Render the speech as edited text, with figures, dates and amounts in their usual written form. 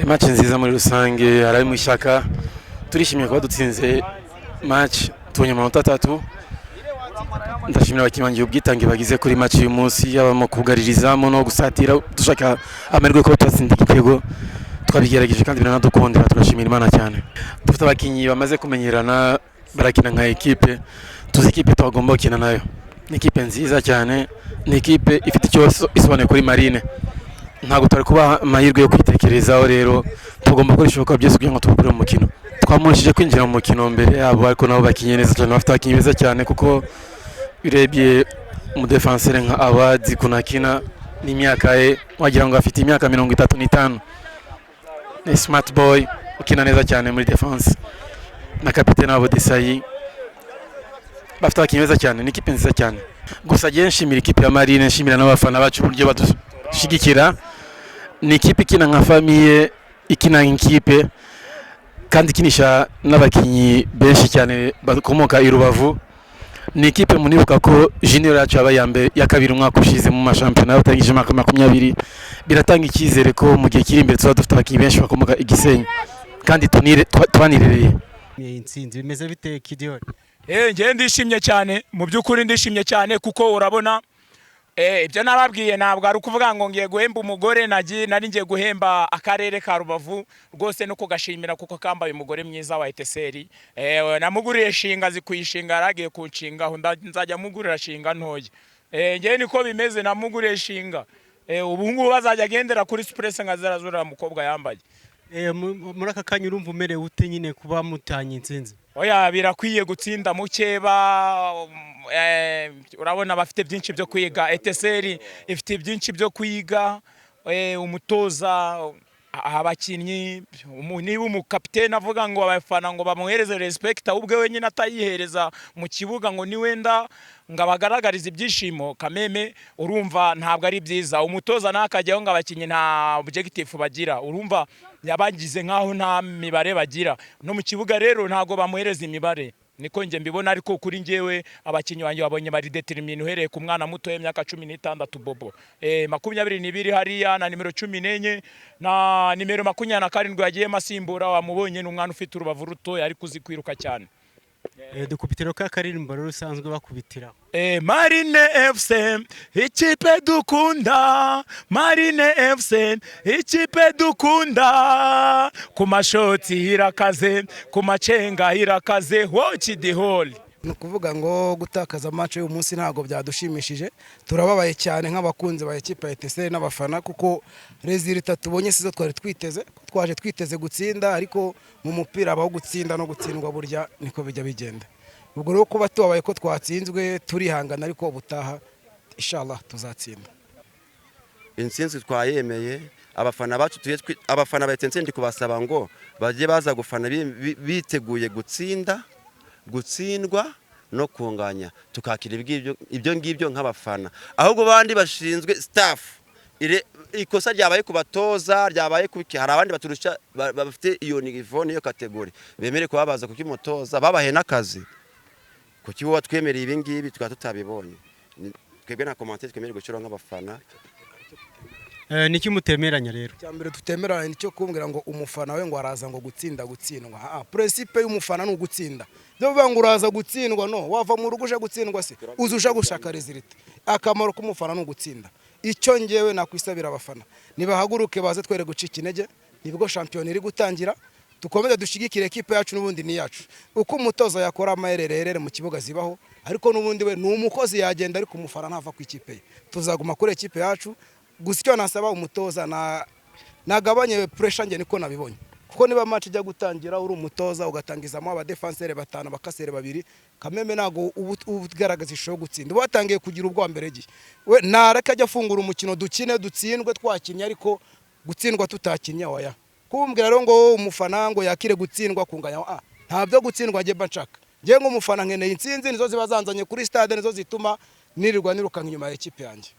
Match nziza muri rusange araye mu ishyaka turishimiye kuba dutsinze match tubonye amanota 3. Ndashimira abakinnyi banjye ubwitange bagize kuri match uyu munsi yabamo kugariririzamu no gusatira dushaka amerwe ko twatsinda igitego twabigerageje kandi biranadukundira turashimira Imana cyane. Dufite abakinnyi bamaze kumenyerana barakina nka equipe tuzi equipe twagomba gukina nayo. Ni equipe nziza cyane, ni equipe ifite icyo isobanuye kuri Marine. Ntabwo tari kuba amahirwe yo kwitekerezaho, rero tugomba gukora ibishoboka byose kugira ngo tubukure mu mukino. Twamurishije kwinjira mu mukino mbere yabo, ariko nabo bakinye neza cyane, bafite abakinnyi beza cyane kuko birebye mu defenseur nka Awazi kunakina n'imyaka ye wagira ngo afite imyaka 35. Ni smart boy ukina neza cyane muri defense, na kapiteni wabo Desayi. Bafite abakinnyi beza cyane, ni ikipe nziza cyane. Gusa giye nshimira ikipe ya Marine, nshimira n'abafana bacu uburyo badushigikira. Ni ikipe ikina nka famille, ikina nk'ikipe kandi ikinisha n'abakinnyi benshi cyane bakomoka i Rubavu. Ni ikipe munibuka ko junior yacu yabaye ya kabiri umwaka ushize mu mashampiyona y'abatangije umwaka 20. Biratanga icyizere ko mu gihe kiri imbere tuba dufite abakinnyi benshi bakomoka i Gisenyi kandi twanirereye. Intsinzi bimeze bite Kidion? Ngiye ndishimye cyane, mu by'ukuri ndishimye cyane kuko urabona ibyo nababwiye ntabwo ari ukuvuga ngo ngiye guhemba umugore, nari ngiye guhemba akarere ka Rubavu rwose no kugashimira kuko kambaye umugore mwiza wa Eteseri. Namuguriye shinga zikuyishinga, yaragiye kunshinga nzajya mugurira shinga ntoye. Ngiye niko bimeze, namuguriye shinga. Ubu ngubu bazajya agendera kuri Express nkazarazura mukobwa yambaye. Muri aka kanya urumva umerewe ute nyine kuba mutanye intsinzi? Oya, birakwiye gutsinda mukeba. Urabona bafite byinshi byo kwiga, Eteseri ifite byinshi byo kwiga. Umutoza, abakinnyi, niba umukapiteni avuga ngo abafana ngo bamuhereze respect, ahubwo wenyine atayihereza mu kibuga ngo ni wenda ngo abagaragariza ibyishimo, kameme urumva ntabwo ari byiza. Umutoza nakajyaho ngo abakinnyi nta objective bagira, urumva yabagize nkaho nta mibare bagira. No mu kibuga rero ntabwo bamuhereza imibare, niko nge mbibona. Ariko kuri ngewe abakinnyi banjye babonye bari determine uhereye ku mwana muto y'imyaka 16 Bobo, 22 hariya na nimero 14 na nimero 27 yagiye masimbura. Wamubonye n'umwana ufite urubavu rutoya ariko uzi kwiruka cyane. Dukubitiro ka karirimbo rero usanzwe bakubitira. Marine FC ikipe dukunda, Marine FC ikipe dukunda, ku mashoti hirakaze, ku macenga hirakaze, watch the hole. Nukuvuga ngo gutakaza match uyu munsi ntago byadushimishije, turababaye cyane nk'abakunzi ba equipe ya Eteseri n'abafana kuko resultat tubonye sizo twari twiteze. Twaje twiteze gutsinda, ariko mu mupira abaho gutsinda no gutsindwa burya niko bijya bigenda. Ubwo rero kuba tubabaye ko twatsinzwe turihangana, ariko ubutaha inshallah tuzatsinda. Intsinzi twayemeye, abafana bacu abafana ba Eteseri kubasaba ngo baje baza gufana biteguye gutsinda, gutsindwa no kunganya, tukakira ibyo ngibyo nk'abafana. Ahubwo bandi bashinzwe staff ikosa ryabaye kubatoza, ryabaye kuki hari abandi baturusha bafite iyo niveau niyo kategori bemere kubabaza kuki mutoza babahe nakazi kuki wo twemereye ibi ngibi twa tutabibonye. Twebwe na commentaire twemereye gucura nk'abafana. Niki mutemeranya rero? Cyambere tutemeranya nicyo kumbwira ngo umufana we ngo araza ngo gutsinda gutsindwa. Principe y'umufana no gutsinda. Byo bivuga ngo uraza gutsindwa, no wava mu ruguje gutsindwa se uzusha gushaka result. Akamaro k'umufana no gutsinda. Icyo ngewe nakwisabira abafana nibahaguruke baze twere gucika intege, nibwo champion iri gutangira. Dukomeze dushigikire equipe yacu n'ubundi ni yacu. Uko umutoza yakora amayererere mu kibuga zibaho, ariko n'ubundi we n'umukozi yagenda, ariko umufana ntava ku ikipe ye. Tuzaguma kuri equipe yacu. Gusa icyo nasaba umutoza nagabanye pressure nge niko nabibonye, kuko niba match ijya gutangira uri umutoza ugatangizamo aba defenseur 5 bakasere 2, kameme nago ubugaragaza isho gutsinda. Batangiye kugira ubwo mbere gihe we nareka ajya afungura umukino dukine dutsindwe twakinya, ariko gutsindwa tutakinya waya. Kumbwira rero ngo umufana ngo yakire gutsindwa kunganya, ntabyo gutsindwa nge banshaka. Nge ngo umufana nkeneye intsinzi, nizo zibazanzanye kuri stade, nizo zituma nirirwa niruka inyuma ya equipe yanjye.